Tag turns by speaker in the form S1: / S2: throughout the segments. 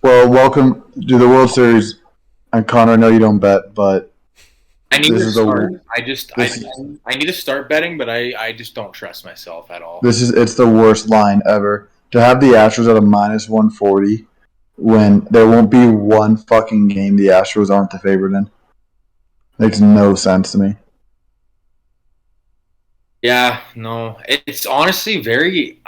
S1: Well, welcome to the World Series. And Connor, I know you don't bet, but
S2: I need
S1: this
S2: to
S1: is
S2: start.
S1: the
S2: I just
S1: this
S2: I need to start betting, but I just don't trust myself at all.
S1: this is it's the worst line ever. To have the Astros at a minus 140 when there won't be one fucking game the Astros aren't the favorite in makes no sense to me.
S2: Yeah, no, it's honestly very.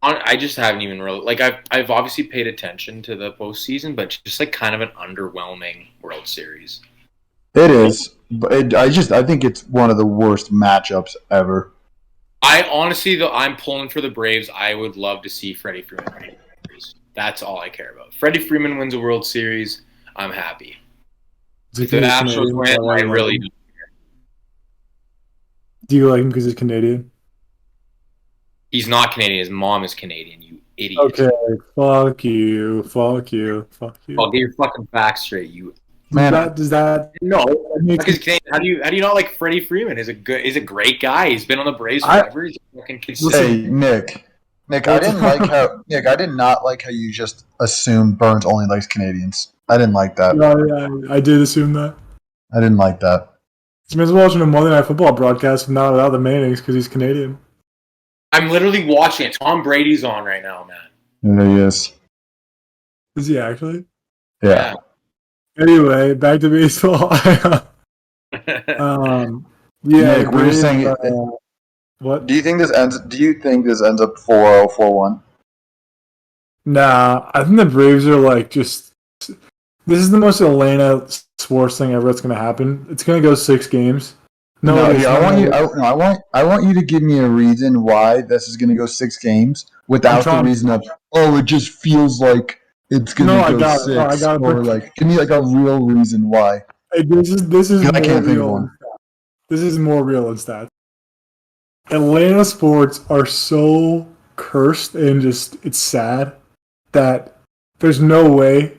S2: I just haven't even really I've obviously paid attention to the postseason, but just like kind of an underwhelming World Series.
S1: It is, but I think it's one of the worst matchups ever.
S2: I honestly though I'm pulling for the Braves. I would love to see Freddie Freeman win. That's all I care about. Freddie Freeman wins a World Series. I'm happy.
S3: Is it
S2: If the
S3: because he's
S2: Astros
S3: Canadian? Is
S2: win,
S3: that why
S2: I
S3: you like
S2: really
S3: him? Do you like him because he's Canadian?
S2: he's not Canadian. His mom is Canadian. You idiot.
S3: Okay, fuck you, fuck you, fuck
S2: I'll
S3: you.
S2: get your fucking facts straight. You
S3: Does
S1: Man,
S3: that does that
S2: no,
S3: make
S2: because Canadian. How do you not like Freddie Freeman? He's a great guy. He's been on the Braves
S3: I
S2: forever. He's fucking
S3: listen?
S1: hey
S2: consistent.
S1: Nick,
S3: What's
S1: Nick, I did not like how you just assumed Burns only likes Canadians. I didn't like that.
S3: Yeah, I did assume that.
S1: I didn't like that.
S3: This man's watching a Monday Night Football broadcast not without the Mannings because he's Canadian.
S2: I'm literally watching it. Tom Brady's on right now, man.
S1: There he is.
S3: Is he actually?
S1: Yeah.
S2: Yeah.
S3: Anyway, back to baseball. Yeah, the
S1: Nick, we're just
S3: Braves.
S1: saying.
S3: What?
S1: Do you think this ends up 4-0, 4-1?
S3: Nah, I think the Braves are like just. This is the most Atlanta sports thing ever that's going to happen. It's going to go 6 games. No, it is.
S1: Here,
S3: No, no,
S1: I want you to give me a reason why this is going to go 6 games
S3: I'm
S1: without the
S3: trying.
S1: reason of it just feels like it's going
S3: No,
S1: to
S3: I
S1: go
S3: got it. No, I
S1: six,
S3: got it.
S1: or like give me like a real reason why.
S3: Hey, this is
S1: 'Cause I
S3: more
S1: can't think of
S3: real.
S1: one.
S3: This is more real than stats. Atlanta sports are so cursed and just it's sad that there's no way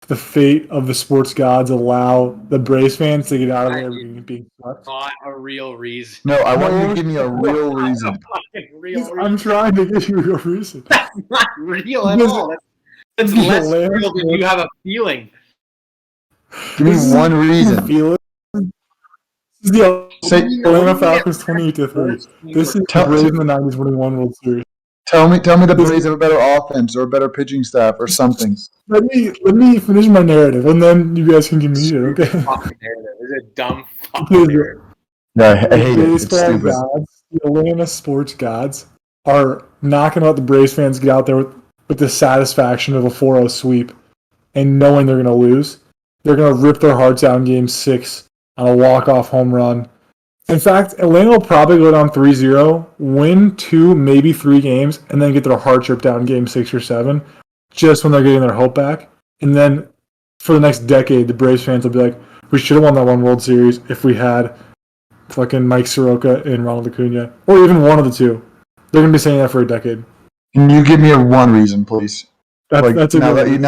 S3: the fate of the sports gods allow the Braves fans to get out of
S2: That
S3: there
S2: is
S3: being swept.
S2: not a real reason.
S1: No, I want you to
S3: No,
S1: give me a real reason.
S2: Fucking real
S3: I'm
S2: reason.
S3: trying to give you a reason.
S2: That's not real at
S3: Because
S2: all. That's
S3: the
S2: less
S3: Atlanta
S2: real than you
S3: sports,
S2: have a feeling.
S1: Give me
S3: this is
S1: one reason.
S3: feel it. This is the
S1: Say,
S2: What do
S3: Atlanta
S2: you mean
S3: Falcons
S2: Atlanta
S3: 28-3.
S2: sports teams
S3: This
S2: are
S3: is the
S1: tell,
S3: Braves in the 90s winning one World Series.
S1: tell me the
S3: This
S1: Braves have a better offense or a better pitching staff or something.
S3: let me finish my narrative and then you guys can give me shit,
S2: stupid
S3: okay?
S2: fucking narrative. It's a dumb fucking
S3: Because
S2: narrative.
S1: Yeah, I
S3: the
S1: hate it. It's
S3: baseball
S1: stupid.
S3: gods, the Atlanta sports gods, are not going to let the Braves fans get out there with the satisfaction of a 4-0 sweep and knowing they're going to lose. They're going to rip their hearts out in game 6 on a walk-off home run. In fact, Atlanta will probably go down 3-0, win 2, maybe 3 games, and then get their heart ripped out in game 6 or 7, just when they're getting their hope back. And then for the next decade, the Braves fans will be like, we should have won that one World Series if we had fucking Mike Soroka and Ronald Acuna, or even one of the two. They're gonna be saying that for a decade.
S1: Can you give me a one reason, please?
S3: That's
S1: Like
S3: a good reason.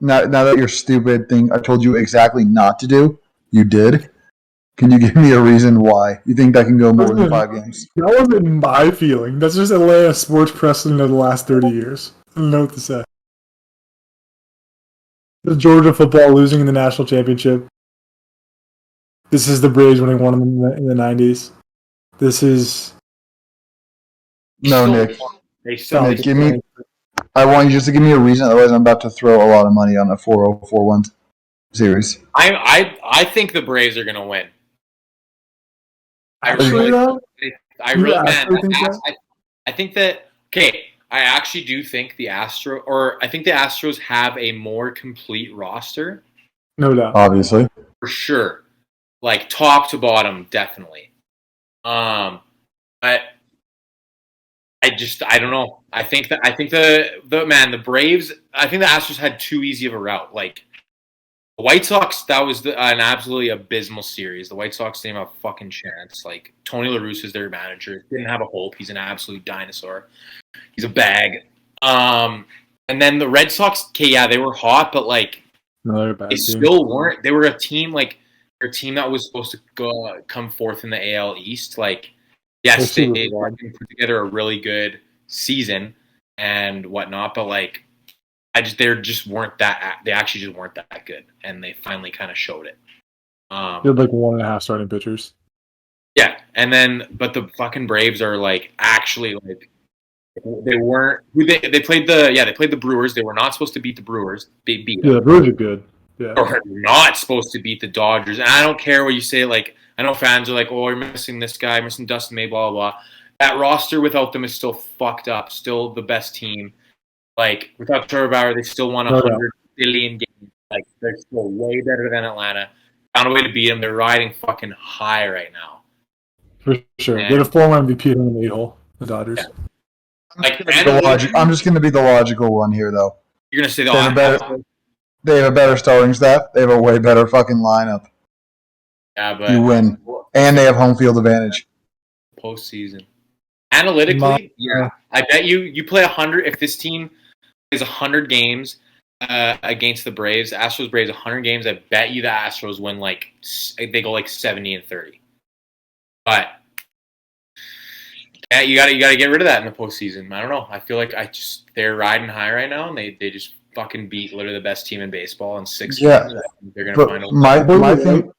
S1: now that your stupid thing I told you exactly not to do, you did. Can you give me a reason why you think that can go more than
S3: That
S1: 5 games?
S3: wasn't my feeling. That's just Atlanta sports precedent of the last 30 years. I don't know what to say. The Georgia football losing in the national championship. This is the Braves winning one in the 90s. This is
S2: They
S1: No,
S2: still
S1: Nick.
S2: won. They still
S1: Nick, give me. I want you just to give me a reason. Otherwise, I'm about to throw a lot of money on a 4-0, 4-1 series.
S2: I think the Braves are gonna win. I
S3: actually
S2: really
S3: though.
S2: I
S3: You
S2: really man
S3: actually think that?
S2: I think that okay, I actually do think I think the Astros have a more complete roster
S3: No doubt.
S1: Obviously.
S2: for sure. Like top to bottom, definitely. But I don't know. I think the Braves I think the Astros had too easy of a route. Like the White Sox, that was an absolutely abysmal series. The White Sox didn't have a fucking chance. Like Tony La Russa is their manager, didn't have a hope. He's an absolute dinosaur. He's a bag. And then the Red Sox, okay, yeah, they were hot, but like
S3: Another
S2: they
S3: bad team.
S2: still weren't. They were a team like they're a team that was supposed to come forth in the AL East. Like,
S3: They're
S2: yes, they
S3: super bad.
S2: fucking put together a really good season and whatnot, but like they just weren't that. They actually just weren't that good, and they finally kind of showed it.
S3: They had like 1.5 starting pitchers.
S2: Yeah, and then but the fucking Braves are like actually like they weren't. They played the Brewers. They were not supposed to beat the Brewers. They beat them.
S3: Yeah, the Brewers are good. Yeah,
S2: Or not supposed to beat the Dodgers. And I don't care what you say. Like I know fans are like, "Oh, you're missing this guy, missing Dustin May, blah blah blah." That roster without them is still fucked up. Still the best team. Like without Trevor Bauer, they still won 100 billion games. Like they're still way better than Atlanta. Found a way to beat them. They're riding fucking high right now.
S3: for sure. They had a former MVP in the 8-hole, the Dodgers.
S2: Yeah.
S1: I'm just going to be the logical one here, though.
S2: You're gonna say
S1: They have a better starting staff. They have a way better fucking lineup.
S2: Yeah, but
S1: you win, and they have home field advantage.
S2: Postseason. Analytically, yeah, I bet you play 100. If this team plays 100 games against the Braves, Astros Braves 100 games, I bet you the Astros win they go like 70-30. But yeah, you gotta get rid of that in the postseason. I don't know. I feel like they're riding high right now, and they just fucking beat literally the best team in baseball in 6 games. They're gonna find
S1: my thing.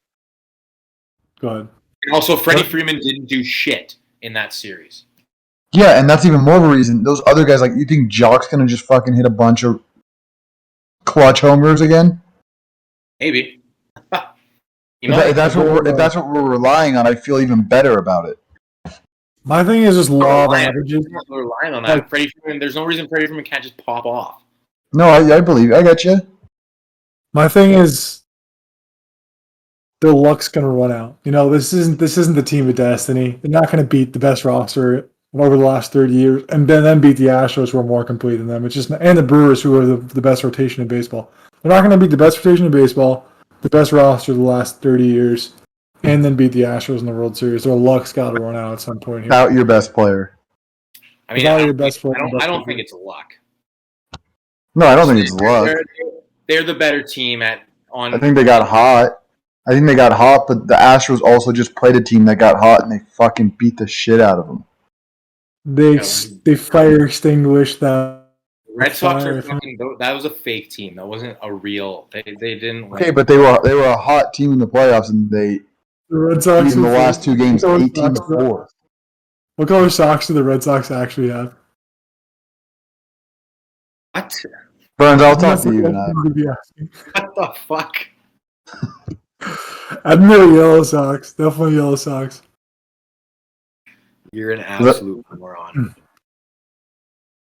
S3: Go ahead.
S2: And also, Freddie Freeman didn't do shit in that series.
S1: Yeah, and that's even more of a reason. Those other guys, like, you think Jock's gonna just fucking hit a bunch of clutch homers again?
S2: Maybe.
S1: If that's what we're relying on, I feel even better about it.
S3: My thing is just law of averages.
S2: We're relying on that. Freddie Freeman, there's no reason Freddie Freeman can't just pop off.
S1: No, I believe. I got you.
S3: My thing is, their luck's gonna run out. This isn't the team of destiny. They're not gonna beat the best roster over the last 30 years, and then beat the Astros, who are more complete than them. It's just and the Brewers, who are the best rotation in baseball. They're not gonna beat the best rotation in baseball, the best roster of the last 30 years, and then beat the Astros in the World Series. Their luck's got to run out at some point here.
S1: Without your best player.
S2: I mean, I don't think it's luck.
S1: No, I don't think it's luck.
S2: They're the better team
S1: I think they got hot. But the Astros also just played a team that got hot, and they fucking beat the shit out of them.
S3: They fire extinguished them.
S2: Red Sox are fucking. That was a fake team. That wasn't a real. They didn't.
S1: Okay, but they were a hot team in the playoffs, and the
S3: Red Sox
S1: in the last 2 games 18-4.
S3: What color socks do the Red Sox actually have?
S2: What?
S1: Burns, I'll talk to you tonight.
S2: What the fuck?
S3: I'd know yellow socks. Definitely yellow socks.
S2: You're an absolute moron.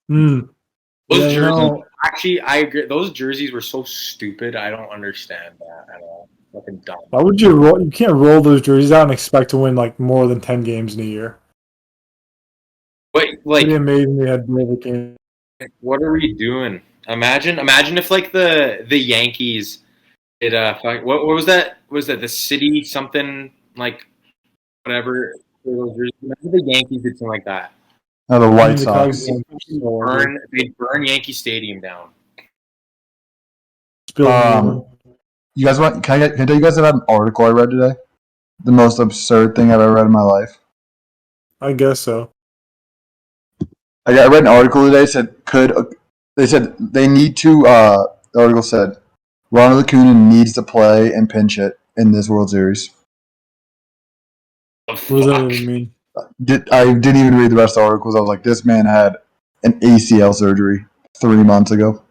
S3: Those
S2: jerseys, actually, I agree. Those jerseys were so stupid. I don't understand that at all. Fucking dumb.
S3: Why would you roll? You can't roll those jerseys out and expect to win like more than 10 games in a year.
S2: But like,
S3: pretty amazing they had David King.
S2: What are we doing? Imagine if like the Yankees did what was that? Was that the city something like whatever? Imagine the Yankees did something like that.
S1: Oh, the White Sox.
S2: They'd burn Yankee Stadium down.
S1: You guys want? Can I tell you guys about an article I read today? The most absurd thing I've ever read in my life.
S3: I guess so.
S1: I read an article today. They said they need to. The article said Ronald Acuna needs to play and pinch hit in this World Series.
S3: What does that even mean?
S1: I didn't even read the rest of the articles. I was like, this man had an ACL surgery 3 months ago.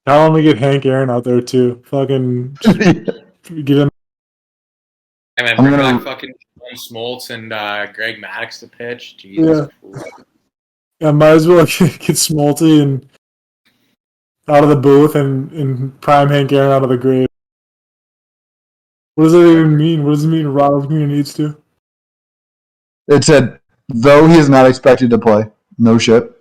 S3: How long we get Hank Aaron out there too? Fucking give him.
S2: I mean, bring back fucking Smoltz and Greg Maddux to pitch. Jesus.
S3: Yeah, might as well get Smolty and out of the booth and prime Hank Aaron out of the grave. What does that even mean? What does it mean Ronald Acuna needs to?
S1: It said, though he is not expected to play. No shit.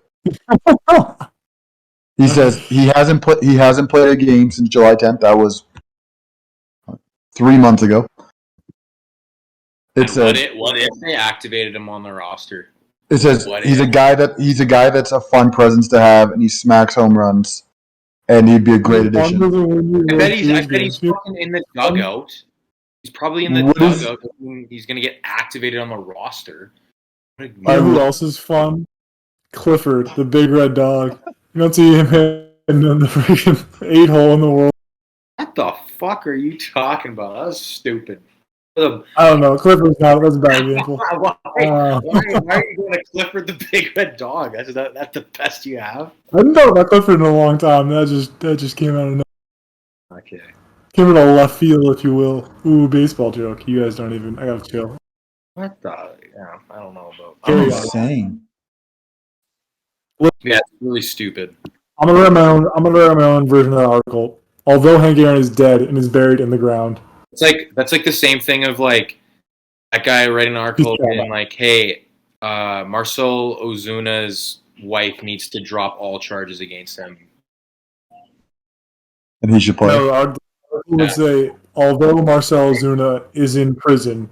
S1: He says he hasn't played a game since July 10th. That was 3 months ago.
S2: What if they activated him on the roster?
S1: It says he's a guy that's a fun presence to have, and he smacks home runs, and he'd be a great addition.
S2: I bet he's fucking in the dugout. He's probably in the dugout. He's going to get activated on the roster.
S3: Who else is fun? Clifford, the big red dog. You don't see him hit and then the freaking 8-hole in the world.
S2: What the fuck are you talking about? That was stupid.
S3: I don't know. Clifford's not. That's a bad example.
S2: Why are you going to Clifford the Big Red Dog? That's the best you have?
S3: I haven't thought about Clifford in a long time. That just came out of nowhere.
S2: Okay.
S3: Came out of left field, if you will. Ooh, baseball joke. You guys don't even. I gotta chill.
S2: What the? Yeah, I don't know about.
S3: Carry
S1: I'm
S3: on.
S1: insane.
S2: Yeah, it's really stupid.
S3: I'm gonna write my own version of that article. Although Hank Aaron is dead and is buried in the ground.
S2: That's like the same thing of like that guy writing an article being like, "Hey, Marcel Ozuna's wife needs to drop all charges against him."
S1: And he should play.
S3: No, our article would say, although Marcel Ozuna is in prison.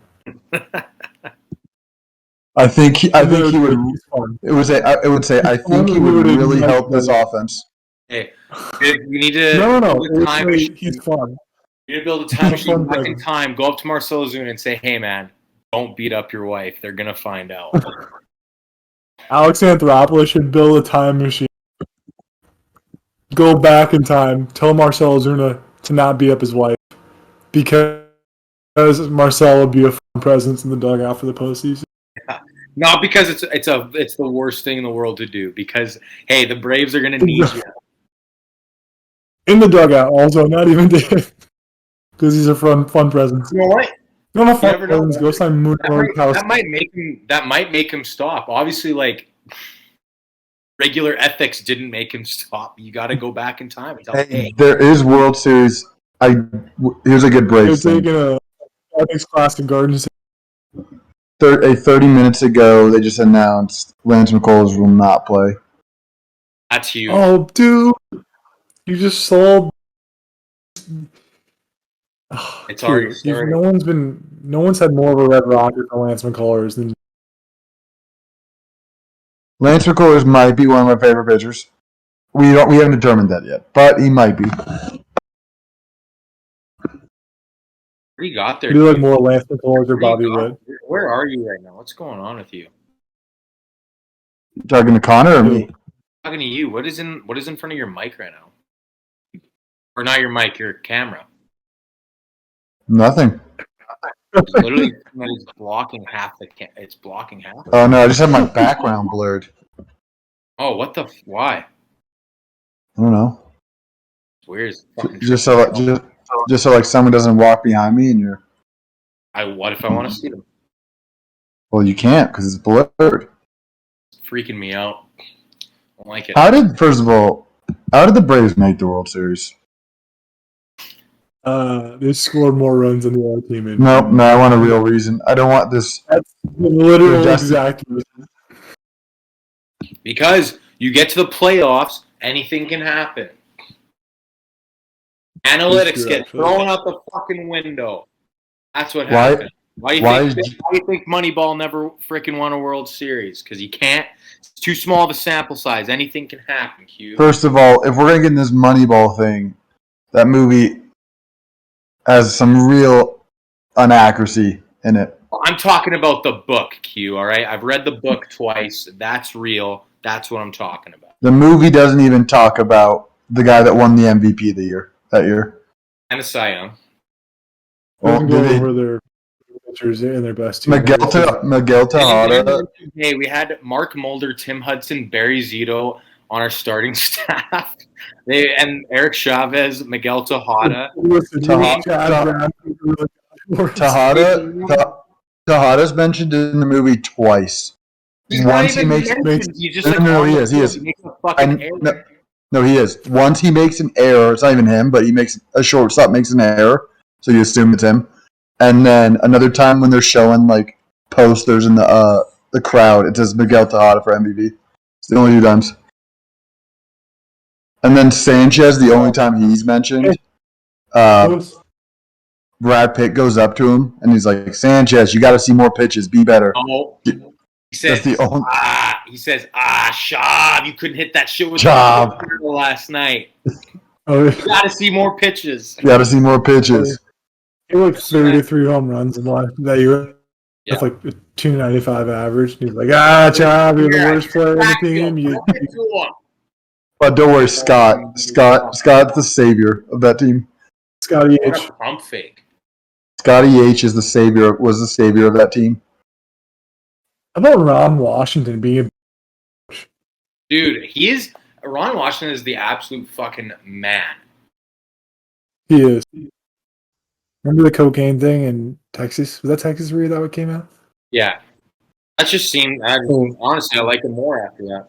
S1: I think he would.
S3: He's fun.
S1: It would say. I think he would really help this offense.
S2: Hey, we need to.
S3: No.
S2: build a time machine.
S3: He's fun.
S2: You need to build a time
S3: He's a
S2: machine
S3: fun
S2: back in
S3: presence.
S2: time. Go up to Marcel Ozuna and say, "Hey, man, don't beat up your wife. They're gonna find out."
S3: Alex Anthopoulos should build a time machine. Go back in time. Tell Marcel Ozuna to not beat up his wife. Because Marcel would be a fun presence in the dugout for the postseason.
S2: Not because it's the worst thing in the world to do. Because hey, the Braves are gonna need you.
S3: In the dugout, also, not even dead. Because he's a fun presence.
S2: You know what?
S3: No, fun
S2: never know.
S3: presence. Go sign Moon
S2: That might make him stop. Obviously, like regular ethics didn't make him stop. You got to go back in time and tell him, hey,
S1: there is World Series. Here's a good Braves
S3: They're
S1: thing.
S3: taking a ethics class in Garden City.
S1: 30 minutes ago, they just announced Lance McCullers will not play.
S2: That's huge.
S3: Oh, dude. You just sold.
S2: It's already started.
S3: No one's had more of a red rocket for Lance McCullers than.
S1: Lance McCullers might be one of my favorite pitchers. We haven't determined that yet, but he might be.
S2: What do you got there?
S3: You like more Lance McCullers or Bobby Witt?
S2: Where are you right now? What's going on with you?
S1: Talking to Connor or me?
S2: Talking to you. What is in front of your mic right now? Or not your mic, your camera.
S1: Nothing.
S2: It's literally it's blocking half it's blocking half.
S1: Oh no, I just have my background blurred.
S2: Oh, why?
S1: I don't know.
S2: It's weird.
S1: Just so like someone doesn't walk behind me and you're.
S2: What if I want to see them?
S1: Well, you can't because it's blurred.
S2: It's freaking me out. I don't like it.
S1: How did the Braves make the World Series?
S3: They scored more runs than the other team.
S1: No, I want a real reason. I don't want this.
S3: That's literally exact reason.
S2: Because you get to the playoffs, anything can happen. Analytics get thrown out the fucking window. That's what happened. Why do you think Moneyball never freaking won a World Series? Because you can't. It's too small of a sample size. Anything can happen, Q.
S1: First of all, if we're gonna get in this Moneyball thing, that movie has some real inaccuracy in it.
S2: I'm talking about the book, Q. All right, I've read the book twice. That's real. That's what I'm talking about.
S1: The movie doesn't even talk about the guy that won the MVP that year.
S2: And the Cy Young.
S3: Well, go over their pitchers in their best team.
S1: Miguel Tejada.
S2: Hey, we had Mark Mulder, Tim Hudson, Barry Zito on our starting staff. And Eric Chavez, Miguel Tejada.
S1: Tejada's mentioned in the movie twice. Once he makes
S2: he is.
S1: No, he is. Once he makes an error, it's not even him, but he makes a shortstop makes an error, so you assume it's him. And then another time when they're showing like posters in the crowd, it says Miguel Tejada for MVP. It's the only 2 times. And then Sanchez, the only time he's mentioned, Brad Pitt goes up to him and he's like, "Sanchez, you got to see more pitches, be better."
S2: Oh, he says, Shav, you couldn't hit that shit with
S1: Shav
S2: last night.
S3: Oh,
S2: you got to see more pitches.
S1: You got to see more pitches.
S3: He like 33 home runs in that year. That's like a 295 average. And he's like, Shav, you're the worst player on the team.
S1: But don't worry, Scott's the savior of that team.
S3: Scotty
S2: What
S3: H.
S2: a pump fake.
S1: Scotty H was the savior of that team.
S3: How about Ron Washington being
S2: Dude, Ron Washington is the absolute fucking man.
S3: He is. Remember the cocaine thing in Texas? Was that Texas where that came out?
S2: Yeah. Honestly, I like him more after that.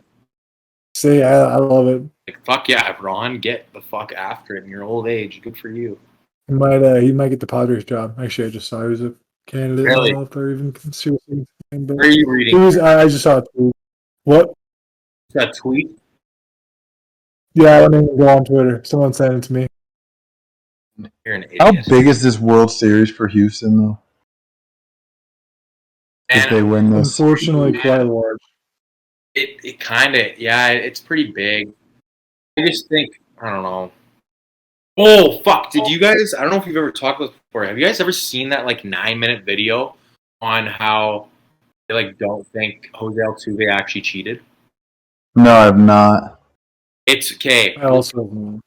S3: See, I love it.
S2: Like, fuck yeah, Ron, get the fuck after it in your old age. Good for you.
S3: He might get the Padres job. Actually, I just saw he was a candidate.
S2: Really?
S3: I don't know if they're even seriously.
S2: Where are you reading?
S3: I just saw a tweet. What?
S2: That tweet?
S3: Yeah, let me go on Twitter. Someone sent it to me.
S2: You're an idiot.
S1: How big is this World Series for Houston, though? If they win this.
S3: Unfortunately, quite large.
S2: It kind of, yeah, it's pretty big. I just think, I don't know. Oh, fuck. Did you guys, I don't know if you've ever talked about this before. Have you guys ever seen that, 9-minute video on how they, don't think Jose Altuve actually cheated?
S1: No, I have not.
S2: It's, okay.
S3: I also.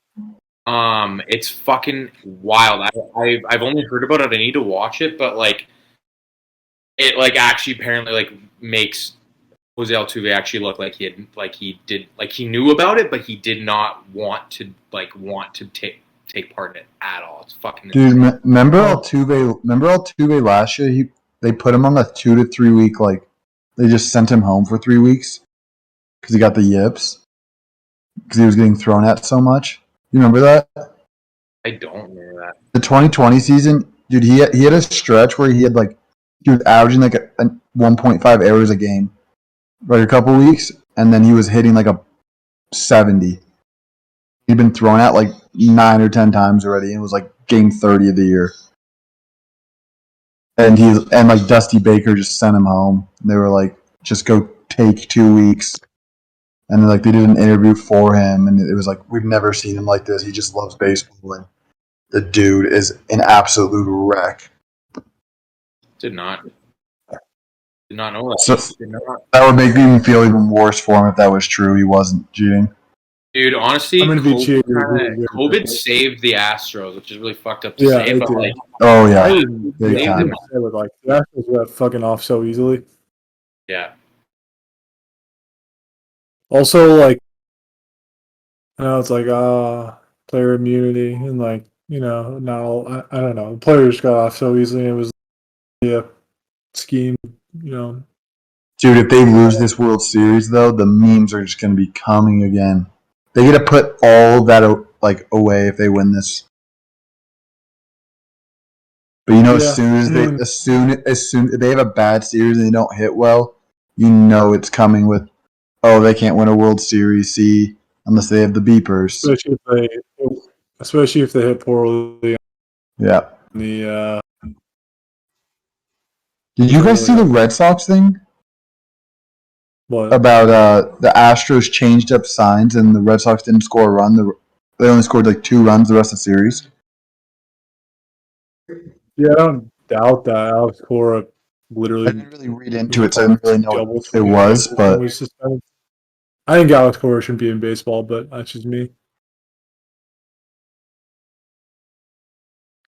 S2: It's fucking wild. I've only heard about it. I need to watch it, but, it, actually apparently, makes Jose Altuve actually look like he knew about it, but he did not want to take part in it at all. It's fucking
S1: dude. Remember Altuve last year? They put him on a 2 to 3 week they just sent him home for 3 weeks because he got the yips because he was getting thrown at so much. You remember that?
S2: I don't remember that.
S1: The 2020 season, dude. He had a stretch where he was averaging a 1.5 errors a game. A couple weeks, and then he was hitting a 70. He'd been thrown out 9 or 10 times already, and it was game 30 of the year. And Dusty Baker just sent him home. They were just go take 2 weeks, and they did an interview for him, and it was we've never seen him like this. He just loves baseball, and the dude is an absolute wreck.
S2: Did not know that.
S1: So that would make me feel even worse for him if that was true. He wasn't cheating.
S2: Dude, honestly,
S3: I'm gonna be cheating.
S2: COVID saved the Astros, which is really fucked up to
S3: Yeah,
S2: say,
S3: it
S2: but
S3: did.
S1: Oh yeah,
S2: Big time.
S3: The Astros got fucking off so easily.
S2: Yeah.
S3: Also, I know it's player immunity and not all. I don't know. Players got off so easily. It was a scheme.
S1: Dude, if they lose this World Series, though, the memes are just going to be coming again. They got to put all of that away if they win this. But as soon if they have a bad series and they don't hit well, it's coming with, they can't win a World Series, see, unless they have the beepers.
S3: Especially if they hit poorly.
S1: Yeah.
S3: Did
S1: you guys see the Red Sox thing?
S3: What?
S1: About the Astros changed up signs and the Red Sox didn't score a run. They only scored 2 runs the rest of the series.
S3: Yeah, I don't doubt that. Alex Cora literally.
S1: I didn't really read into it, so I didn't really know what it was. But
S3: I think Alex Cora shouldn't be in baseball, but that's just me.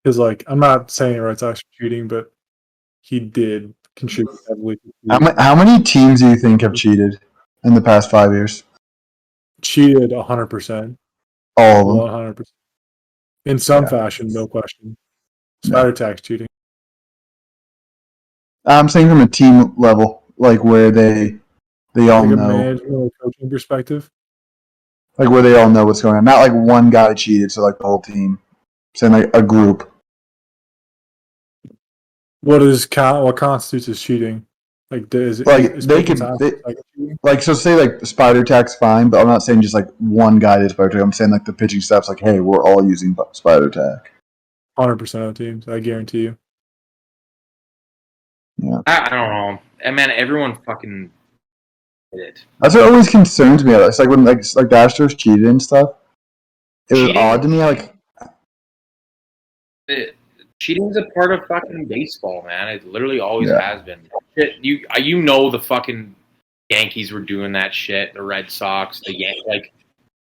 S3: Because I'm not saying Red Sox are cheating, but he did contribute heavily.
S1: How many teams do you think have cheated in the past 5 years?
S3: Cheated 100%.
S1: All of them.
S3: 100%. In some fashion, no question. Spider tax cheating.
S1: I'm saying from a team level, where they all know.
S3: Management or coaching perspective.
S1: Where they all know what's going on. Not one guy cheated, so the whole team. I'm saying a group.
S3: What constitutes as cheating? So
S1: say spider tax fine, but I'm not saying just one guy did spider tax. I'm saying the pitching staff's hey, we're all using spider tax.
S3: 100% of teams, I guarantee you.
S1: Yeah.
S2: I don't know. And man, everyone fucking did it.
S1: That's what always concerns me. It's when the Astros cheated and stuff. It was odd to me.
S2: Cheating is a part of fucking baseball, man. It literally always has been. Shit, the fucking Yankees were doing that shit. The Red Sox,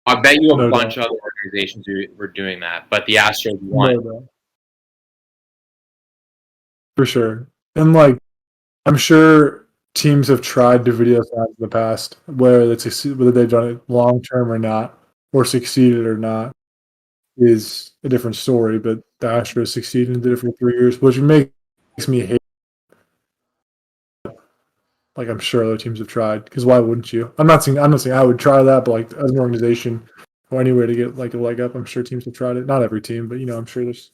S2: I bet you a
S3: No
S2: bunch
S3: doubt.
S2: of other organizations were doing that, but the Astros won.
S3: No doubt. For sure. And like, I'm sure teams have tried to video signs in the past, whether they've done it long term or not, or succeeded or not, is a different story. But the Astros succeeded and did it for 3 years, which makes me hate. Like, I'm sure other teams have tried, because why wouldn't you? I'm not saying I would try that, but like as an organization or anywhere to get like a leg up, I'm sure teams have tried it. Not every team, but I'm sure there's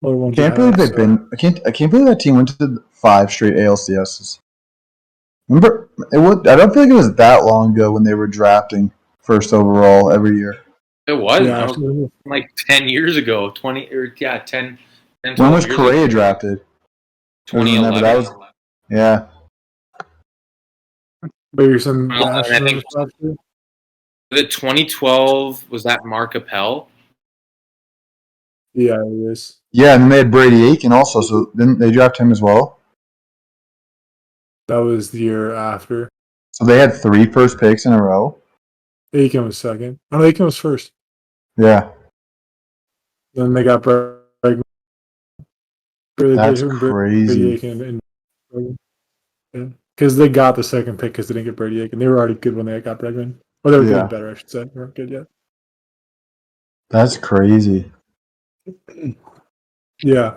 S3: other ones.
S1: Can't believe they've been. I can't believe that team went to 5 straight ALCSs. Remember, I don't feel like it was that long ago when they were drafting first overall every year.
S2: It was,
S3: Yeah,
S2: that was like 10 years ago, 20 or 10.
S1: When was Correa drafted?
S2: 2011.
S1: That was, yeah.
S3: But you're saying the
S2: I
S3: Astros
S2: think
S3: have tried?
S2: the 2012 was that Mark Appel?
S3: Yeah, it is.
S1: Yeah, and they had Brady Aiken also, so didn't they draft him as well?
S3: That was the year after.
S1: So they had 3 first picks in a row?
S3: Aiken was second. Oh, no, Aiken was first.
S1: Yeah.
S3: Then they got Bregman.
S1: That's crazy.
S3: Aiken because they got the second pick because they didn't get Brady Aiken. They were already good when they got Bregman. Or they were getting better, I should say. They weren't good yet.
S1: That's crazy.
S3: Yeah.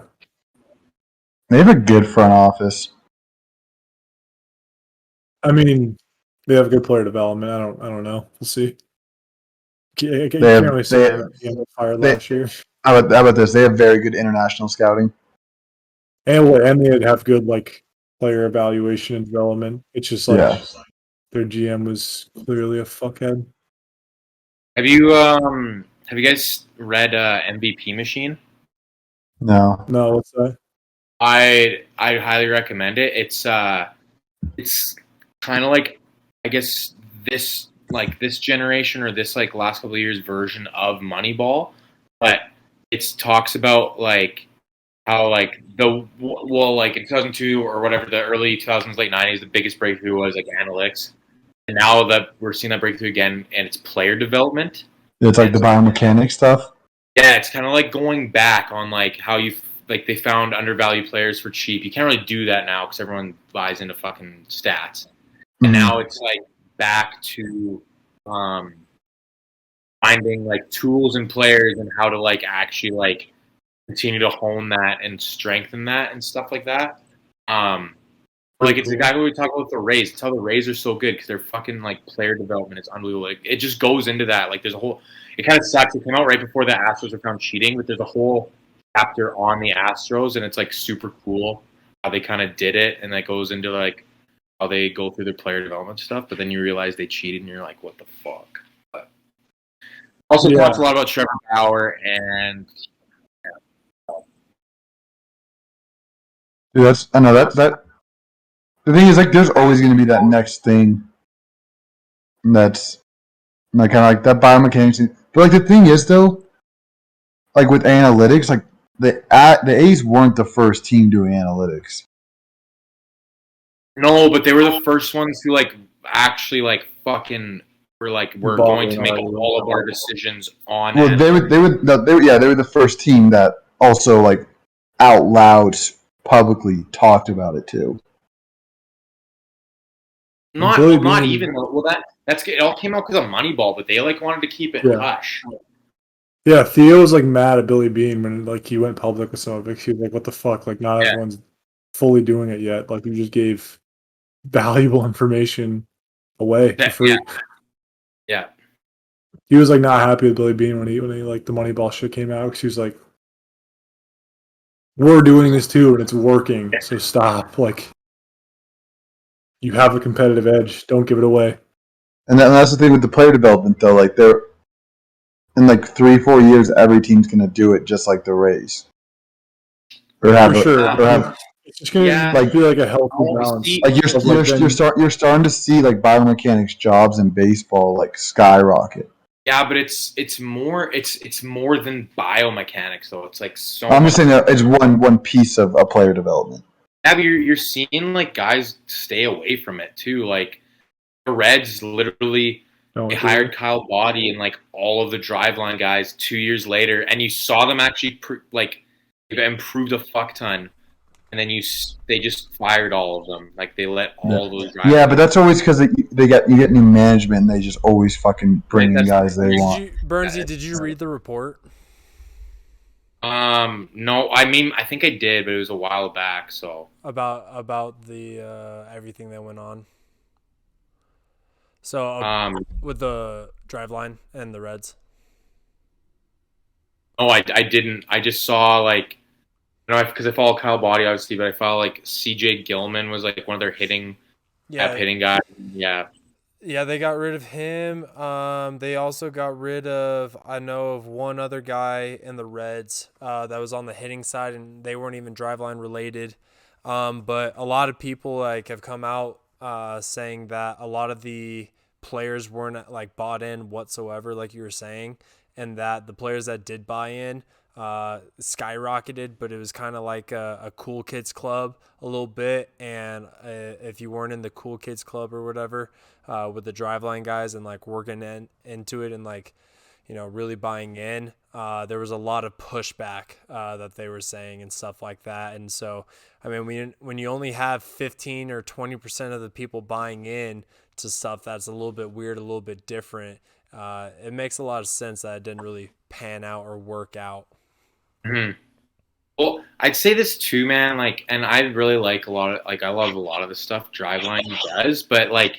S1: They have a good front office.
S3: I mean, they have good player development. I don't know. We'll see. I can't really say they got fired last year.
S1: How about this? They have very good international scouting.
S3: And they have good like player evaluation and development. It's just like their GM was clearly a fuckhead.
S2: Have you guys read MVP Machine?
S1: No.
S3: No, what's that?
S2: I highly recommend it. It's kind of like, I guess, this generation or this like last couple of years version of Moneyball, but it talks about like how like in 2002 or whatever, the early 2000s, late 90s, the biggest breakthrough was like analytics, and now that we're seeing that breakthrough again, and it's player development.
S1: It's like the biomechanics stuff.
S2: Yeah, it's kind of like going back on like how they found undervalued players for cheap. You can't really do that now because everyone buys into fucking stats. And now it's like back to finding like tools and players and how to like actually like continue to hone that and strengthen that and stuff like that. Like it's exactly what we talk about the Rays. It's how the Rays are so good because their fucking like player development is unbelievable. Like, it just goes into that. Like there's a whole. It kind of sucks. It came out right before the Astros were found cheating, but there's a whole chapter on the Astros, and it's like super cool how they kind of did it, and that goes into like how they go through their player development stuff. But then you realize they cheated, and you're like, what the fuck? But also talks a lot about Trevor Bauer and.
S1: Dude, I know that. The thing is, like, there's always going to be that next thing that's like kind of like that biomechanics thing. But like the thing is, though, like with analytics, like the A's weren't the first team doing analytics.
S2: No, but they were the first ones who like actually like fucking were like we're going to make all of our decisions on.
S1: Well, they were the first team that also like out loud publicly talked about it too.
S2: Not even. Well, that's it. All came out because of Moneyball, but they like wanted to keep it hush.
S3: Yeah, Theo was like mad at Billy Beane when like he went public with some of it. He was like, "What the fuck? Like, not everyone's fully doing it yet. Like, you just gave valuable information away for free."
S2: Yeah.
S3: He was like not happy with Billy Beane when he like the Moneyball shit came out because he was like, "We're doing this too, and it's working. So stop. Like, you have a competitive edge. Don't give it away."
S1: And that's the thing with the player development, though. Like, they're in like 3-4 years, every team's gonna do it just like the Rays.
S3: It's just gonna be like a healthy balance.
S1: Like you're starting to see like biomechanics jobs in baseball like skyrocket.
S2: Yeah, but it's more than biomechanics though. It's like so.
S1: I'm just saying that it's one piece of a player development.
S2: Yeah, but you're seeing like guys stay away from it too. Like the Reds literally They hired Kyle Boddy and like all of the driveline guys 2 years later, and you saw them actually improved a fuck ton. And then they just fired all of them. Like they let all those guys.
S1: Yeah, but that's always because you get new management. And they just always fucking bring in guys they want.
S4: Bernsey, did you read the report?
S2: No. I mean, I think I did, but it was a while back. So
S4: about the everything that went on. So with the driveline and the Reds.
S2: Oh, I didn't. I just saw like. Because I follow Kyle Boddy, obviously, but I follow like C.J. Gilman was like one of their hitting guys. Yeah.
S4: Yeah, they got rid of him. They also got rid of, I know of one other guy in the Reds that was on the hitting side, and they weren't even driveline related. But a lot of people like have come out saying that a lot of the players weren't like bought in whatsoever, like you were saying, and that the players that did buy in skyrocketed, but it was kind of like a cool kids club a little bit, and if you weren't in the cool kids club or whatever with the driveline guys and like working into it and like really buying in, there was a lot of pushback that they were saying and stuff like that. And so I mean, when you only have 15 or 20% of the people buying in to stuff that's a little bit weird, a little bit different, it makes a lot of sense that it didn't really pan out or work out.
S2: Mm-hmm. Well, I'd say this too, man. Like, and I really like I love a lot of the stuff Driveline does, but like,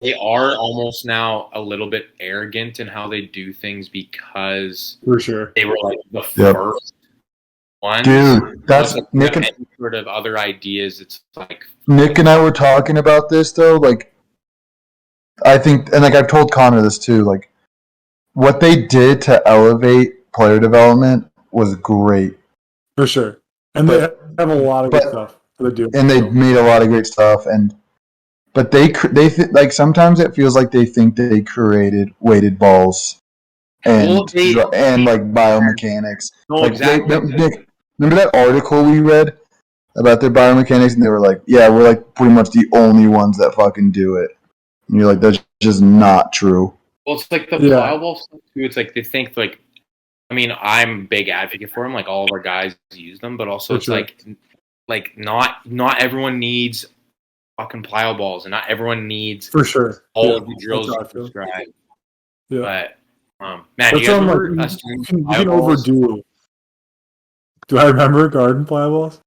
S2: they are almost now a little bit arrogant in how they do things because
S3: for sure
S2: they were like the first one.
S1: Dude, that's
S2: like,
S1: Nick and
S2: any sort of other ideas. It's like
S1: Nick and I were talking about this though. Like, I think, and like I've told Connor this too. Like, what they did to elevate player development was great.
S3: For sure. And they have a lot of good stuff. They do.
S1: And they made a lot of great stuff. But they like sometimes it feels like they think they created weighted balls and like biomechanics.
S2: No,
S1: like
S2: exactly.
S1: Nick, remember that article we read about their biomechanics? And they were like, yeah, we're like pretty much the only ones that fucking do it. And you're like, that's just not true.
S2: Well, it's like the plyo ball stuff too. It's like they think like, I mean, I'm a big advocate for them. Like all of our guys use them, but also it's like not everyone needs fucking plyo balls, and not everyone needs
S3: for sure
S2: all of the drills you prescribe.
S3: Yeah,
S2: but man, you remember us doing
S3: you can overdo. Do I remember garden plyo balls?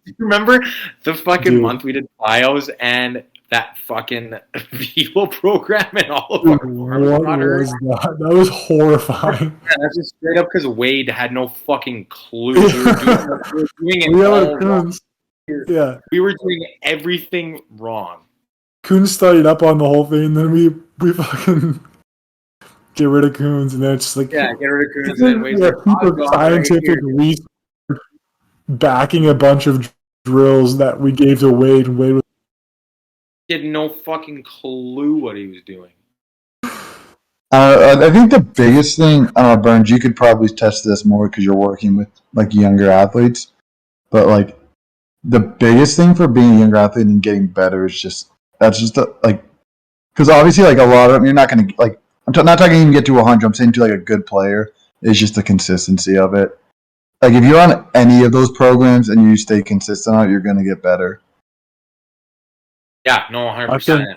S2: Do you remember the fucking month we did plyos and that fucking Vivo program and all of our
S3: was that? That was horrifying.
S2: Yeah, that's just straight up because Wade had no fucking clue. We were doing it all wrong.
S3: Yeah.
S2: We were doing everything wrong.
S3: Coons studied up on the whole thing, and then we fucking get rid of Coons, and then it's just like
S2: get rid of Coons, and then Wade's like,
S3: scientific research backing a bunch of drills that we gave to Wade, and Wade was
S2: had no fucking clue what he was doing.
S1: I think the biggest thing, Burns, you could probably test this more because you're working with like younger athletes, but like the biggest thing for being a younger athlete and getting better is like because obviously like a lot of them you're not going to like. I'm not talking even get to 100. I'm saying to like a good player is just the consistency of it. Like if you're on any of those programs and you stay consistent on it, you're going to get better.
S2: Yeah, no, 100%.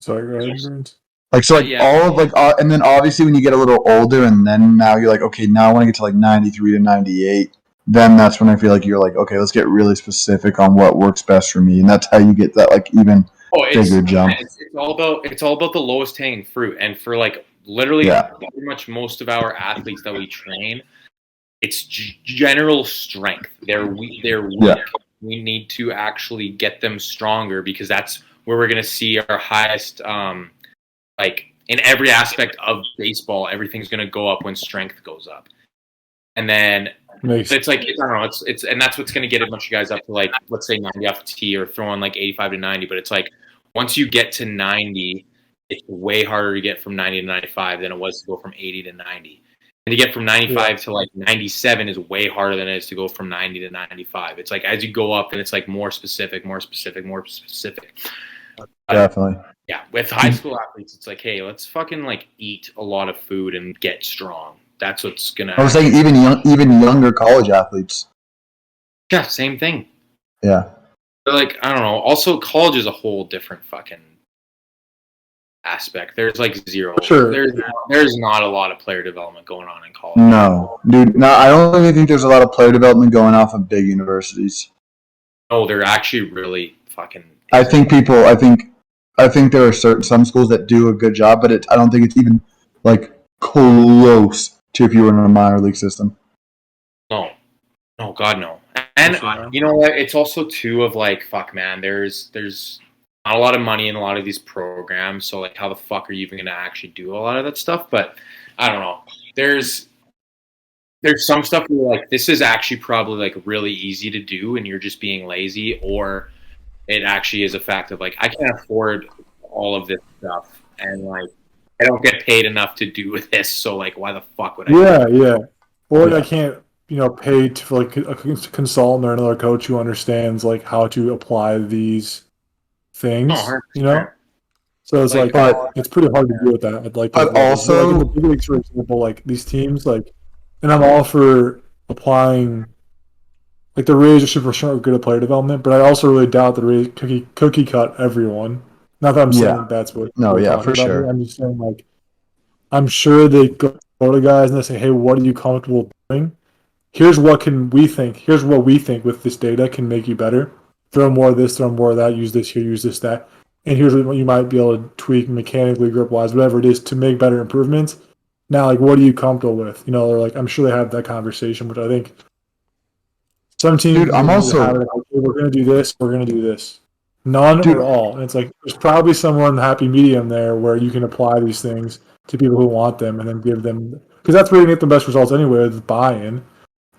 S3: Sorry, go ahead, Burns.
S1: Like so, like all of like, and then obviously when you get a little older, and then now you're like, okay, now I want to get to like 93 to 98. Then that's when I feel like you're like, okay, let's get really specific on what works best for me, and that's how you get that like even bigger jump.
S2: It's all about the lowest hanging fruit, and for like literally pretty much most of our athletes that we train, it's general strength. They're weak.
S1: Yeah.
S2: We need to actually get them stronger because that's where we're going to see our highest, like in every aspect of baseball, everything's going to go up when strength goes up. And then it's like, I don't know, it's, and that's what's going to get a bunch of guys up to like, let's say 90 off the tee or throwing like 85 to 90. But it's like, once you get to 90, it's way harder to get from 90 to 95 than it was to go from 80 to 90. And to get from 95 to like 97 is way harder than it is to go from 90 to 95. It's like as you go up, and it's like more specific.
S1: Definitely.
S2: Yeah, with high school athletes, it's like, hey, let's fucking like eat a lot of food and get strong. That's what's gonna.
S1: I was saying even younger college athletes.
S2: Yeah, same thing.
S1: Yeah.
S2: But like, I don't know. Also, college is a whole different fucking aspect. There's like zero.
S3: Sure.
S2: There's not a lot of player development going on in college.
S1: No, dude. No, I don't really think there's a lot of player development going off of big universities.
S2: No, they're actually really fucking.
S1: I think there are some schools that do a good job, but I don't think it's even like close to if you were in a minor league system.
S2: No, God, no. And you know what? It's also too of like, fuck, man. There's not a lot of money in a lot of these programs, so like, how the fuck are you even gonna actually do a lot of that stuff? But I don't know. There's some stuff where like this is actually probably like really easy to do, and you're just being lazy, or it actually is a fact of like I can't afford all of this stuff, and like I don't get paid enough to do this, so like why the fuck would I?
S3: Yeah. Or I can't, pay for like a consultant or another coach who understands like how to apply these things.
S2: Oh,
S3: So it's like,
S1: but
S3: it's pretty hard to deal with that. Like,
S1: but also,
S3: like in the big leagues, for example, like these teams, like, and I'm all for applying. Like the Rays are super good at player development, but I also really doubt the Rays cookie cut everyone. Not that I'm saying that's what.
S1: No,
S3: we're
S1: yeah,
S3: talking
S1: for
S3: about
S1: sure.
S3: here. I'm just saying like, I'm sure they go to guys and they say, "Hey, what are you comfortable doing? Here's what we think with this data can make you better. Throw more of this, throw more of that. Use this here, use this that, and here's what you might be able to tweak mechanically, grip wise, whatever it is, to make better improvements." Now, like, what are you comfortable with? They're like, I'm sure they have that conversation, which I think some teams
S1: dude, I'm also
S3: have it like, okay, we're going to do this, we're going to do this. None or all. And it's like, there's probably somewhere in the happy medium there where you can apply these things to people who want them and then give them, because that's where you get the best results anyway, with buy-in.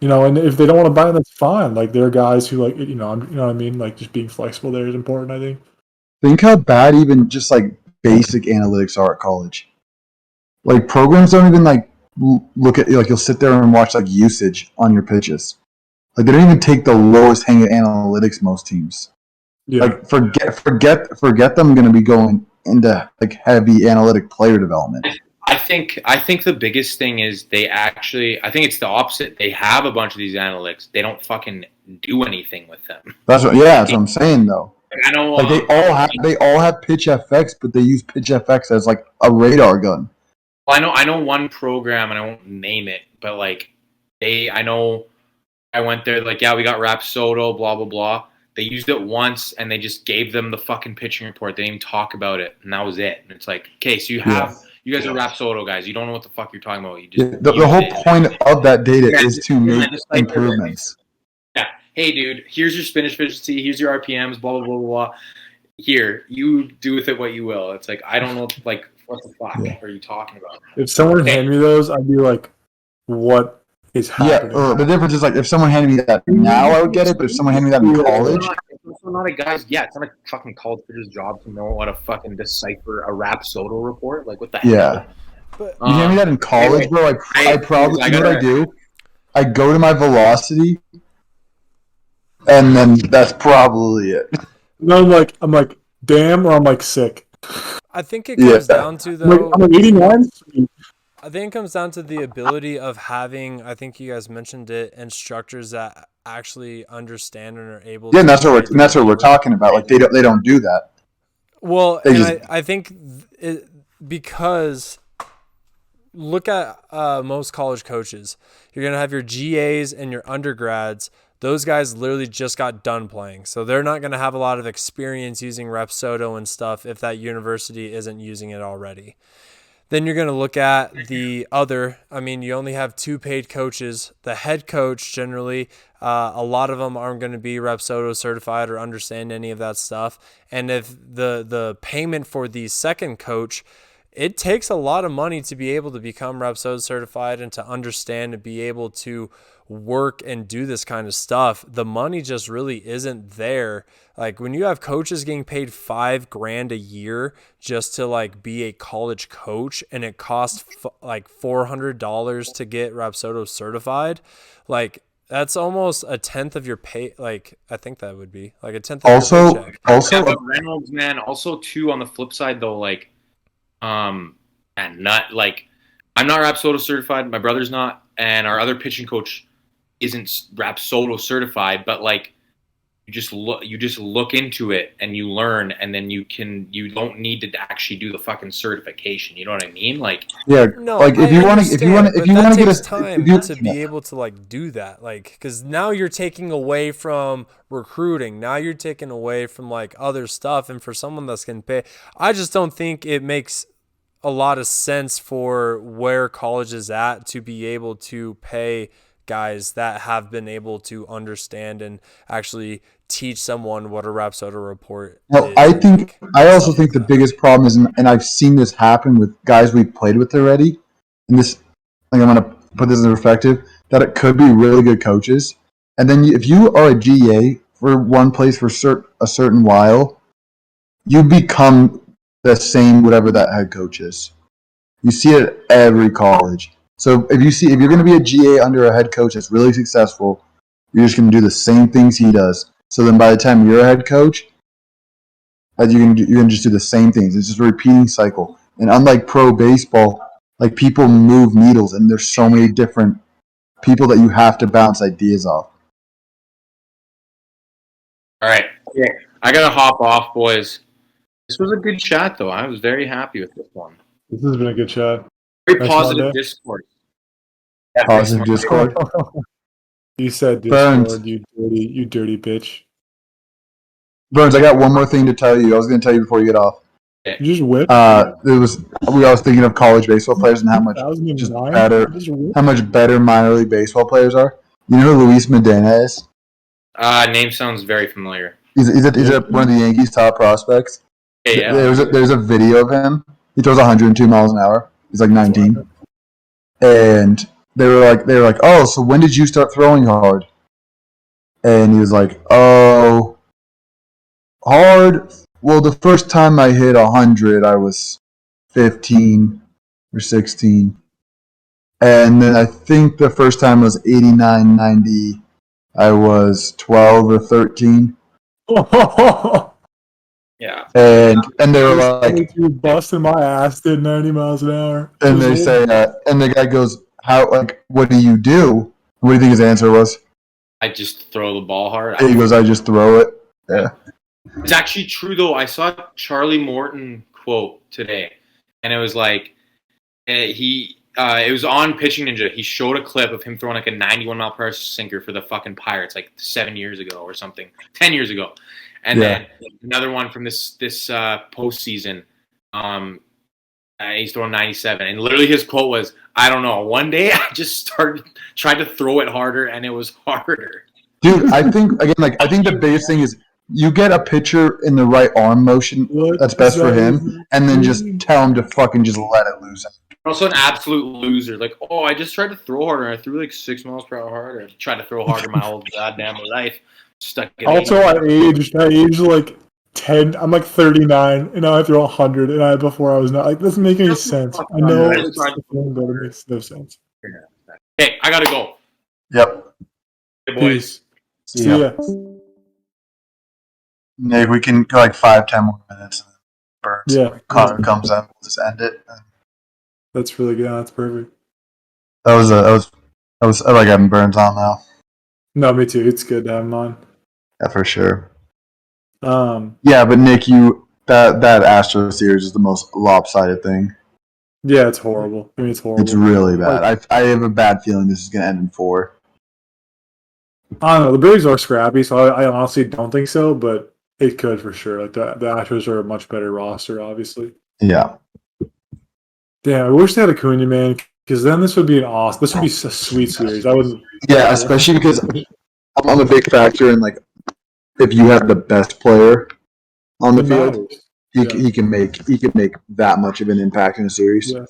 S3: And if they don't want to buy in, that's fine. Like, there are guys who, like, you know what I mean? Like, just being flexible there is important, I
S1: think how bad even just like basic analytics are at college. Like programs don't even like look at like you'll sit there and watch like usage on your pitches. Like they don't even take the lowest hanging analytics. Most teams, like forget them going to be going into like heavy analytic player development.
S2: I think the biggest thing is I think it's the opposite. They have a bunch of these analytics. They don't fucking do anything with them.
S1: That's what I'm saying though.
S2: I know.
S1: Like they all have pitch FX, but they use pitch FX as like a radar gun.
S2: Well, I know one program, and I won't name it, but like I know I went there. Like, yeah, we got Rapsodo, blah blah blah. They used it once, and they just gave them the fucking pitching report. They didn't even talk about it, and that was it. And it's like, okay, so you guys are Rapsodo guys. You don't know what the fuck you're talking about. You just
S1: the whole point of that data is to make improvements.
S2: Yeah. Hey, dude, here's your spin efficiency. Here's your RPMs. Blah blah blah blah. Here, you do with it what you will. It's like I don't know, like what the fuck are you talking about?
S3: If someone handed me those, I'd be like, "What is happening?"
S1: Yeah, the difference is like if someone handed me that now, I would get it. But if someone handed me that in college,
S2: it's not a guy's. Yeah, it's not a fucking college pitcher's job to know how to fucking decipher a Rapsodo report. Like what the hell?
S1: Yeah, but you hand me that in college, bro. I probably you know what I do? I go to my velocity, and then that's probably it.
S3: No, I'm like, damn, or I'm like sick.
S4: I think it comes down to though.
S3: I'm like 89.
S4: I think it comes down to the ability of having. I think you guys mentioned it. Instructors that actually understand and are able.
S1: Yeah, and that's what we're talking about. Like they don't do that.
S4: Well, I think because look at most college coaches. You're gonna have your GAs and your undergrads. Those guys literally just got done playing. So they're not going to have a lot of experience using Rapsodo and stuff if that university isn't using it already. Then you're going to look at you only have 2 paid coaches. The head coach, generally, a lot of them aren't going to be Rapsodo certified or understand any of that stuff. And if the payment for the second coach, it takes a lot of money to be able to become Rapsodo certified and to understand and be able to work and do this kind of stuff. The money just really isn't there. Like when you have coaches getting paid $5,000 a year just to like be a college coach, and it costs like $400 to get Rapsodo certified, like That's almost a tenth of your pay. Like, I think that would be like a tenth of your
S1: Also,
S4: paycheck.
S2: Yeah, but Reynolds, man, also too on the flip side though, like, and not like I'm not Rapsodo certified, my brother's not, and our other pitching coach isn't Rapsodo certified, but like you just look into it and you learn, and then you don't need to actually do the fucking certification. You know what I mean? Like,
S1: yeah,
S4: No,
S1: like if
S4: I
S1: you want to
S4: understand, but that
S1: get
S4: takes
S1: a
S4: time
S1: if you,
S4: to be able to like do that. Like, because now you're taking away from recruiting. Now you're taking away from like other stuff, and for someone that's getting paid, I just don't think it makes a lot of sense for where college is at to be able to pay guys that have been able to understand and actually teach someone what a Rapsodo report
S1: no,
S4: is.
S1: I also think the biggest problem is, and I've seen this happen with guys we've played with already, and this, like, I'm gonna put this in perspective, that it could be really good coaches, and then if you are a GA for one place for a certain while, you become the same whatever that head coach is. You see it at every college. So if you're going to be a GA under a head coach that's really successful, you're just going to do the same things he does. So then by the time you're a head coach, you can just do the same things. It's just a repeating cycle. And unlike pro baseball, like, people move needles, and there's so many different people that you have to bounce ideas off.
S2: all right, yeah, I gotta hop off, boys. This was a good chat, though. I was very happy with this one.
S3: This has been a good chat.
S2: Very
S3: Nice
S2: positive
S3: Monday.
S2: discourse. Yeah,
S1: Positive
S2: thanks, Mark.
S1: Discord.
S3: You said
S1: Burns.
S3: Discord, you dirty bitch.
S1: Burns, I got one more thing to tell you. I was going to tell you before you get off.
S3: You just whipped.
S1: I was thinking of college baseball players and how much
S3: 2009? You just whipped.
S1: better minor league baseball players are. You know who Luis Medina is?
S2: Name sounds very familiar.
S1: He's one of the Yankees' top prospects.
S2: Okay, yeah.
S1: There's a video of him. He throws 102 miles an hour. He's like 19, and they were like, oh, so when did you start throwing hard? And he was like, oh, hard. Well, the first time I hit 100, I was 15 or 16. And then I think the first time was 89, 90. I was 12 or 13.
S2: Yeah.
S1: And they were like,
S3: you busting my ass, did 90 miles an hour.
S1: and they say, and the guy goes, how, like, what do you do? What do you think his answer was?
S2: I just throw the ball hard.
S1: He goes, I just throw it. Yeah.
S2: It's actually true, though. I saw a Charlie Morton quote today, and it was like, it was on Pitching Ninja. He showed a clip of him throwing like a 91-mile-per-hour sinker for the fucking Pirates like 7 years ago or something, 10 years ago. And then another one from this postseason, he's throwing 97. And literally his quote was, I don't know, one day I just tried to throw it harder, and it was harder.
S1: Dude, I think the biggest thing is you get a pitcher in the right arm motion that's best for him, and then just tell him to fucking just let it loose.
S2: Also an absolute loser. Like, oh, I just tried to throw harder. I threw like 6 miles per hour harder. I tried to throw harder my whole goddamn life. Stuck it.
S3: Also, I aged like 10. I'm like 39, and now I throw 100, and before I was not. Like, doesn't make any sense. I know it's but it makes no sense.
S2: Hey, I gotta go.
S1: Yep.
S2: Hey, boys.
S3: See ya.
S1: Maybe we can go like 5-10 more minutes. And Burns.
S3: Yeah.
S1: Connor comes in. We'll just end it.
S3: That's really good. That's perfect.
S1: I like having Burns on now.
S3: No, me too. It's good to have him on.
S1: Yeah, for sure.
S3: Yeah,
S1: but Nick, that Astro series is the most lopsided thing.
S3: Yeah, it's horrible. I mean, it's horrible.
S1: It's really bad. I have a bad feeling this is going to end in 4.
S3: I don't know. The Braves are scrappy, so I honestly don't think so, but it could for sure. Like the Astros are a much better roster, obviously.
S1: Yeah.
S3: Damn, I wish they had Acuna, man, because then this would be this would be a sweet series. I wouldn't.
S1: Yeah, especially because I'm a big factor in, like, if you have the best player on the field, he can make that much of an impact in a series.
S3: Yeah.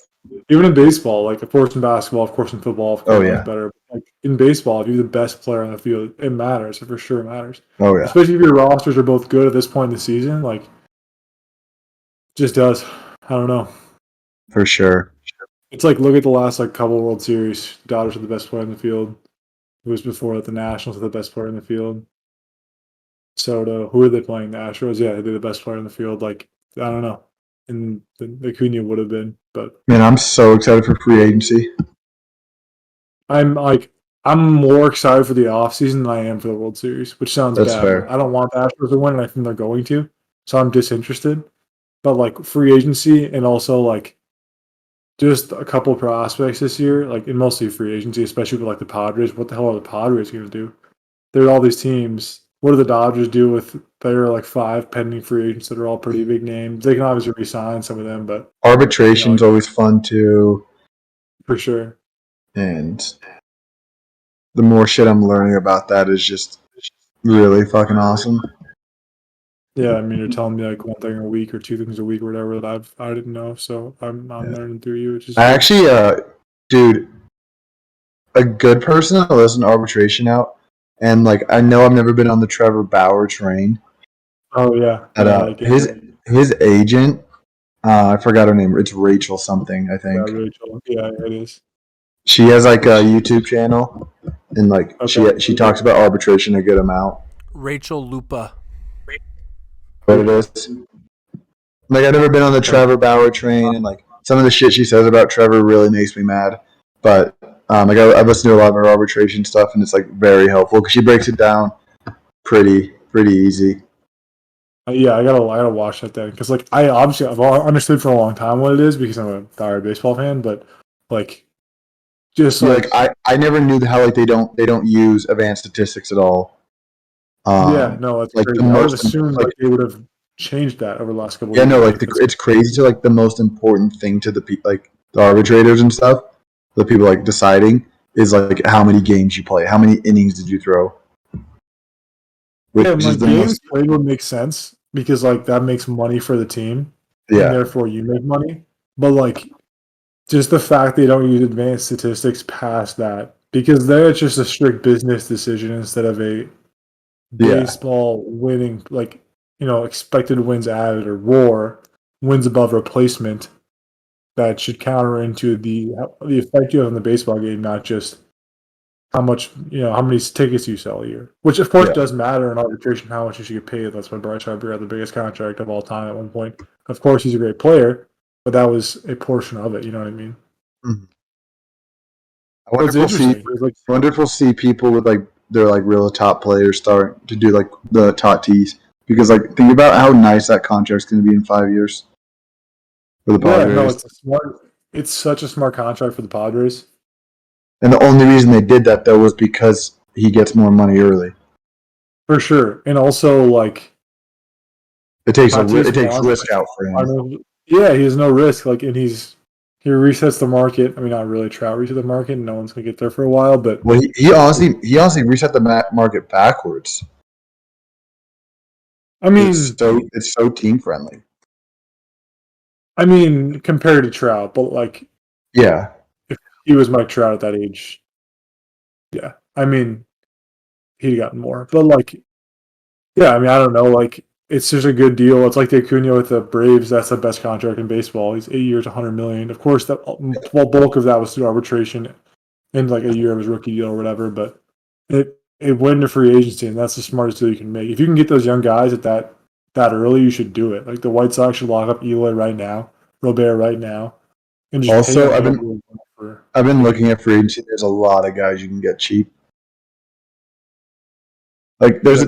S3: Even in baseball, like of course in basketball, of course in football, of course it's better. But like in baseball, if you're the best player on the field, it matters. It for sure matters.
S1: Oh yeah.
S3: Especially if your rosters are both good at this point in the season, like just does. I don't know.
S1: For sure.
S3: It's like look at the last couple World Series. Dodgers are the best player in the field. It was before the Nationals had the best player in the field. Soto. Who are they playing? The Astros? Yeah, they're the best player in the field. Like, I don't know. And Acuna would have been, but
S1: Man, I'm so excited for free agency.
S3: I'm more excited for the offseason than I am for the World Series, which sounds
S1: That's
S3: bad.
S1: fair.
S3: I don't want the Astros to win, and I think they're going to, so I'm disinterested. But like free agency and also like just a couple of prospects this year, like and mostly free agency, especially with like the Padres. What the hell are the Padres going to do? There are all these teams. What do the Dodgers do with there are like 5 pending free agents that are all pretty big names? They can obviously re-sign some of them, but
S1: Arbitration's always fun too,
S3: for sure.
S1: and the more shit I'm learning about that is just really fucking awesome.
S3: Yeah, I mean, you're telling me like one thing a week or 2 things a week or whatever that I didn't know. So I'm learning through you, which is
S1: I
S3: good.
S1: actually, dude, a good person to listen to arbitration out, and like I know I've never been on the Trevor Bauer train.
S3: Oh yeah,
S1: But
S3: like
S1: his agent, I forgot her name. It's Rachel something, I
S3: yeah,
S1: think.
S3: Rachel. Yeah, it is.
S1: She has like a YouTube channel, and like
S3: Okay.
S1: she talks about arbitration a good amount.
S4: Rachel Lupa.
S1: What it is. Like I've never been on the Trevor Bauer train, and like some of the shit she says about Trevor really makes me mad. But like I've listened to a lot of her arbitration stuff, and it's like very helpful because she breaks it down pretty easy.
S3: Yeah, I gotta watch that then because like I've understood for a long time what it is because I'm a RBI Baseball fan, but like just
S1: Yeah,
S3: like
S1: I never knew how like they don't use advanced statistics at all.
S3: yeah, no, that's
S1: Like
S3: crazy.
S1: the
S3: I would have
S1: most
S3: assumed
S1: like
S3: like they would have changed that over the last couple of
S1: yeah
S3: years.
S1: no like it's crazy to like the most important thing to like the arbitrators and stuff, the people like deciding is like how many games you play, how many innings did you throw, which
S3: yeah,
S1: is
S3: like
S1: the
S3: games
S1: most
S3: played would make sense because like that makes money for the team and
S1: yeah
S3: therefore you make money. But like just the fact they don't use advanced statistics past that because there it's just a strict business decision instead of a
S1: yeah
S3: baseball winning like expected wins added or WAR wins above replacement that should counter into the effect you have on the baseball game, not just how much how many tickets you sell a year, which of course
S1: yeah.
S3: does matter in arbitration how much you should get paid. That's why Bryce Harper had the biggest contract of all time at one point. Of course, he's a great player, but that was a portion of it. You know what I mean?
S1: Mhm. I
S3: But
S1: wonder
S3: it's
S1: if we'll see.
S3: interesting. It's like
S1: I wonder if we'll see people with like their like real top players starting to do like the Tatis because like think about how nice that contract's going to be in 5 years for the
S3: yeah, no,
S1: Padres.
S3: it's such a smart contract for the Padres.
S1: And the only reason they did that though was because he gets more money early.
S3: For sure. And also, like,
S1: It takes
S3: Tatis
S1: it takes
S3: wants,
S1: risk out for him.
S3: yeah, he has no risk. Like, and he resets the market. I mean, not really Trout reset the market. No one's going to get there for a while, but
S1: Well, he honestly reset the market backwards.
S3: I mean,
S1: It's so team friendly.
S3: compared to Trout, but like,
S1: Yeah,
S3: if he was Mike Trout at that age, yeah, I mean, he'd gotten more. But like, yeah, I mean, I don't know. Like, it's just a good deal. It's like the Acuna with the Braves. That's the best contract in baseball. He's 8 years, $100 million. Of course, that bulk of that was through arbitration and like a year of his rookie deal or whatever. But it went into free agency, and that's the smartest deal you can make. If you can get those young guys at that early, you should do it. Like the White Sox should lock up Eloy right now, Robert right now, and just pay
S1: also,
S3: them.
S1: I've been looking at free agency. There's a lot of guys you can get cheap. Like there's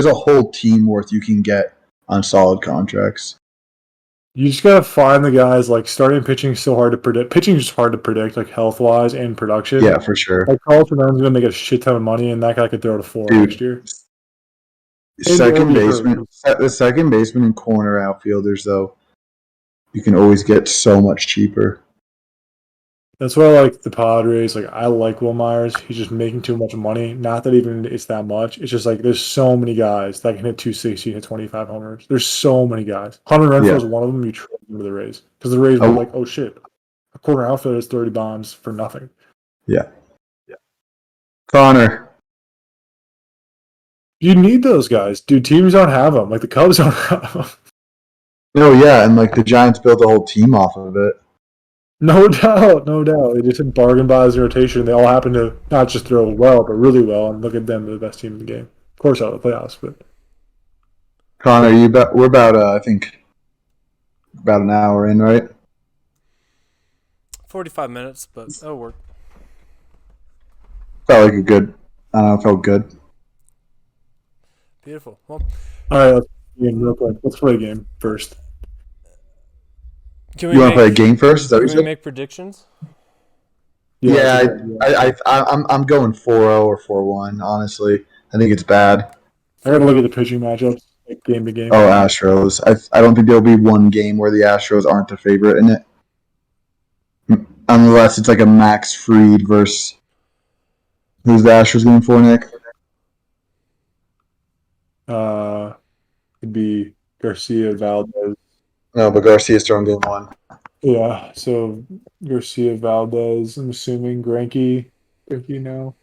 S1: a whole team worth you can get on solid contracts.
S3: You just gotta find the guys. Like starting pitching is so hard to predict. Pitching is just hard to predict, like health wise and production.
S1: Yeah, for sure.
S3: Like Carlton Renn's gonna make a shit ton of money, and that guy could throw to 4 next year.
S1: Second baseman, the second baseman and corner outfielders though, you can always get so much cheaper.
S3: That's why I like the Padres. Like I like Will Myers. He's just making too much money. Not that even it's that much. It's just like there's so many guys that can hit 260, hit 25 homers. There's so many guys. Hunter Renfroe is one of them. You trade him to the Rays because the Rays were like, oh shit, a corner outfielder has 30 bombs for nothing.
S1: Yeah. Connor.
S3: You need those guys, dude. Teams don't have them. Like the Cubs don't have them.
S1: No, yeah, and like the Giants built a whole team off of it.
S3: No doubt, no doubt. They just had bargain buys in rotation. They all happen to not just throw well, but really well. And look at them, they're the best team in the game. Of course, out of the playoffs, but
S1: Connor, we're about I think about an hour in, right?
S4: 45 minutes, but that'll work.
S1: Felt like a good. I don't know. Felt good.
S4: Beautiful. Well,
S3: all right, let's play a game real quick. Let's play a game first.
S4: can
S1: You want to play a game first? Is that what
S4: Can
S1: you
S4: we
S1: said?
S4: make predictions?
S1: Yeah,
S3: I
S1: I'm going 4-0 or 4-1. Honestly, I think it's bad.
S3: gotta look at the pitching matchups, like game to game.
S1: Oh, Astros. I don't think there'll be one game where the Astros aren't the favorite in it, unless it's like a Max Fried versus who's the Astros game for, Nick?
S3: Could be Garcia, Valdez.
S1: No, but Garcia's throwing game 1.
S3: Yeah, so Garcia, Valdez. I'm assuming Greinke now.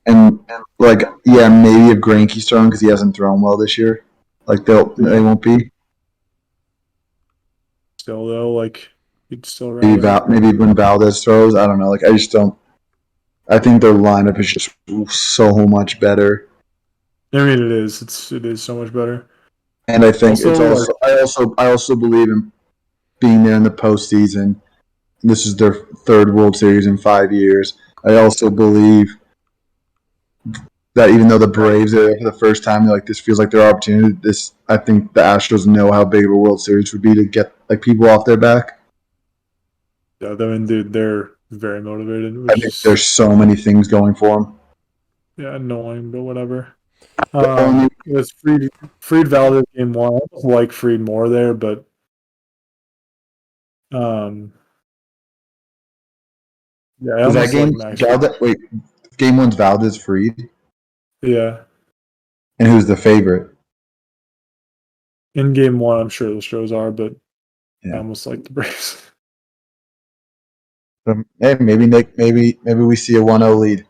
S1: And like, yeah, maybe if Greinke's throwing because he hasn't thrown well this year, like they won't be.
S3: Still though, like he'd still
S1: Maybe when Valdez throws, I don't know. Like I just don't. I think their lineup is just so much better.
S3: I mean, it is. It is so much better.
S1: And I think
S3: Also,
S1: I also believe in being there in the postseason. This is their third World Series in 5 years. I also believe that even though the Braves are there for the first time, like this feels like their opportunity. I think the Astros know how big of a World Series would be to get like people off their back.
S3: Yeah, I mean, dude, they're very motivated.
S1: I think there's so many things going for them.
S3: Yeah, annoying, but whatever.
S1: Only-
S3: It was Fried Valdez game 1. I almost like Fried more there, but yeah, I
S1: Is that
S3: almost
S1: game
S3: like Max.
S1: Valdez? Wait, game 1's Valdez Fried,
S3: Yeah,
S1: and who's the favorite?
S3: in game 1, I'm sure the Astros are, but I
S1: Yeah.
S3: almost like the Braves.
S1: Hey, maybe we see a 1-0 lead.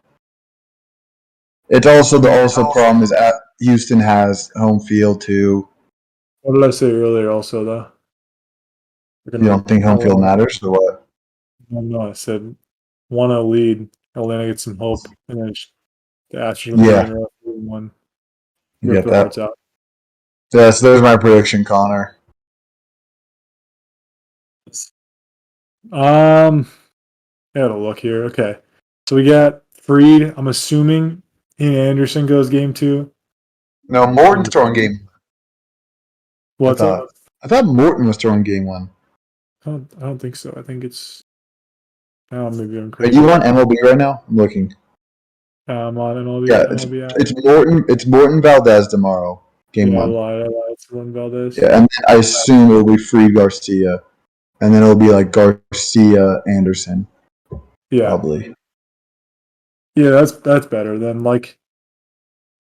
S1: It's also the problem is at Houston has home field too.
S3: What did I say earlier? Also, though,
S1: You don't think home field matters or what?
S3: No, I said 1-0 lead. Atlanta gets some hope, and then the Astros
S1: Yeah.
S3: one.
S1: You
S3: Rip
S1: get
S3: their hearts
S1: that?
S3: out.
S1: Yeah, so there's my prediction, Connor.
S3: I gotta look here. Okay, so we got Fried. I'm assuming Ian Anderson goes game 2.
S1: No, Morton's throwing game.
S3: What's up?
S1: I thought Morton was throwing game 1.
S3: I don't think so. I think it's. Oh, maybe I'm
S1: Are
S3: crazy.
S1: you on MLB right now? I'm looking.
S3: I'm on MLB.
S1: Yeah,
S3: MLB app.
S1: it's Morton. It's Morton Valdez tomorrow. Game
S3: Yeah, I
S1: 1.
S3: lied. It's Ron Valdez.
S1: Yeah, and I assume it'll be Fried Garcia, and then it'll be like Garcia Anderson.
S3: Yeah.
S1: Probably.
S3: Yeah, that's better than like.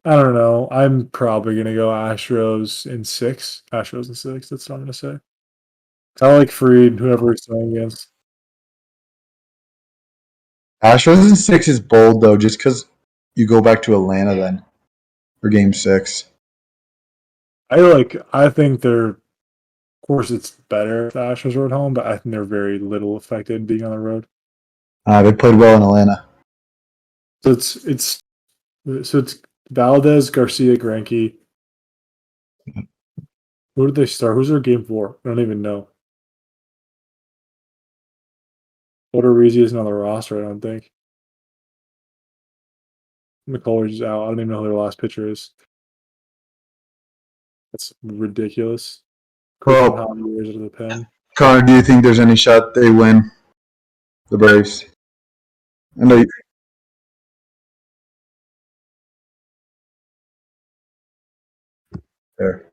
S3: I don't know. I'm probably gonna go Astros in 6. Astros in 6. That's what I'm gonna say. I like Fried, whoever he's playing against.
S1: Astros in 6 is bold though, just because you go back to Atlanta then for game 6.
S3: I think they're. Of course, it's better if the Astros are at home, but I think they're very little affected being on the road.
S1: They played well in Atlanta.
S3: So it's Valdez, Garcia, Greinke. Who did they start? Who's their game 4? I don't even know. Odorizzi isn't on the roster, I don't think. McCullers is out. I don't even know who their last pitcher is. That's ridiculous.
S1: Well,
S3: How many years out of the pen?
S1: Connor, do you think there's any shot they win the Braves? I know there.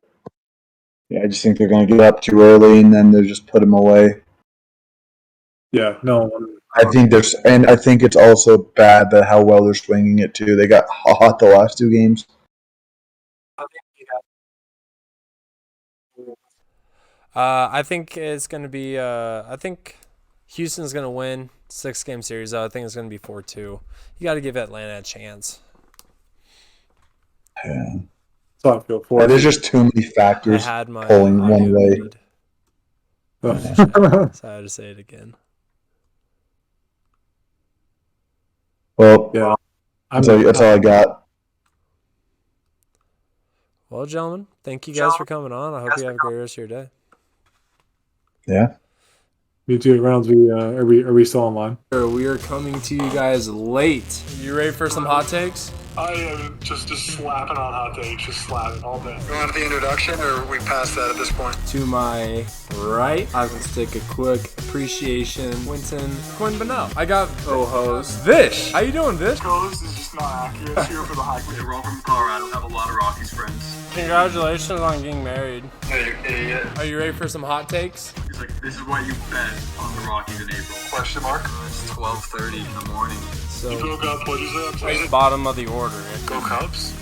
S1: Yeah, I just think they're going to get up too early and then they'll just put them away.
S3: Yeah, no.
S1: I think it's also bad that how well they're swinging it too. They got hot the last 2 games.
S4: I think it's going to be. I think Houston's going to win 6-game series. I think it's going to be 4-2. You got to give Atlanta a chance.
S1: Yeah.
S3: So I feel for
S1: There's just too many factors pulling one way.
S4: So I had to say it again.
S1: Well,
S3: Yeah.
S1: that's all I got.
S4: Well, gentlemen, thank you guys for coming on. I hope you have a great rest of your day.
S1: Yeah.
S3: Me too. Reynolds, are we still online?
S4: We are coming to you guys late. You ready for some hot takes?
S3: I am just slapping on hot takes, just slapping all day.
S5: You want the introduction, or are we past that at this point?
S4: To my right, I can stick a quick appreciation. Quentin Bennell. I got co-host Vish. How you doing, Vish?
S3: Co-host is just not accurate. It's here for the high grade.
S5: We're all from Colorado. Have a lot of Rockies friends.
S4: Congratulations on getting married.
S5: Hey, you idiot.
S4: Are you ready for some hot takes?
S5: He's like, this is what you bet on the Rockies in April.
S3: Question mark?
S5: It's 12:30 in the morning.
S4: So,
S3: Broke up. What'd you say?
S4: bottom of the order.
S3: Go Cubs.